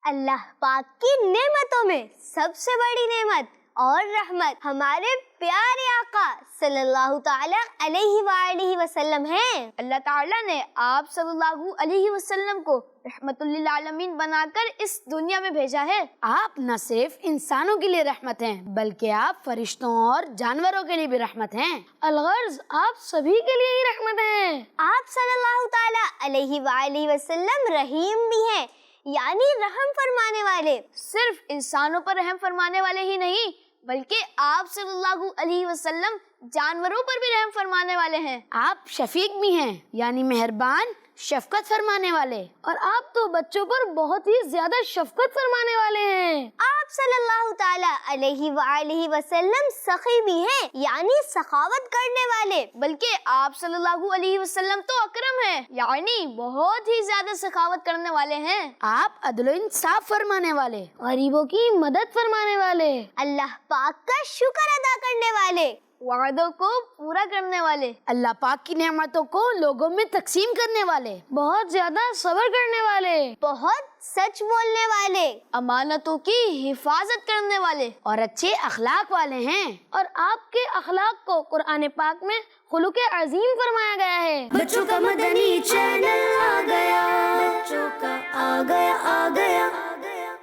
اللہ پاک کی نعمتوں میں سب سے بڑی نعمت اور رحمت ہمارے پیارے آقا صلی اللہ تعالی علیہ وآلہ وسلم ہیں۔ اللہ تعالیٰ نے آپ صلی اللہ علیہ وسلم کو رحمت للعالمین بنا کر اس دنیا میں بھیجا ہے۔ آپ نہ صرف انسانوں کے لیے رحمت ہیں بلکہ آپ فرشتوں اور جانوروں کے لیے بھی رحمت ہیں۔ الغرض آپ سبھی کے لیے ہی رحمت ہیں۔ آپ صلی اللہ تعالی علیہ وآلہ وسلم رحیم بھی ہیں، یعنی رحم فرمانے والے۔ صرف انسانوں پر رحم فرمانے والے ہی نہیں بلکہ آپ صلی اللہ علیہ وسلم جانوروں پر بھی رحم فرمانے والے ہیں۔ آپ شفیق بھی ہیں، یعنی مہربان شفقت فرمانے والے، اور آپ تو بچوں پر بہت ہی زیادہ شفقت فرمانے والے ہیں۔ آپ صلی اللہ تعالی علیہ وآلہ وسلم سخی بھی ہیں، یعنی سخاوت کرنے والے۔ بلکہ آپ صلی اللہ علیہ وسلم تو اکرم ہیں، یعنی بہت ہی زیادہ سخاوت کرنے والے ہیں۔ آپ عدل و انصاف فرمانے والے، غریبوں کی مدد فرمانے والے، اللہ پاک کا شکر ادا کرنے والے، وعدوں کو پورا کرنے والے، اللہ پاک کی نعمتوں کو لوگوں میں تقسیم کرنے والے، بہت زیادہ صبر کرنے والے، بہت سچ بولنے والے، امانتوں کی حفاظت کرنے والے، اور اچھے اخلاق والے ہیں۔ اور آپ کے اخلاق کو قرآن پاک میں خلق عظیم فرمایا گیا ہے۔ بچوں کا مدنی چینل آ گیا، بچوں کا آ گیا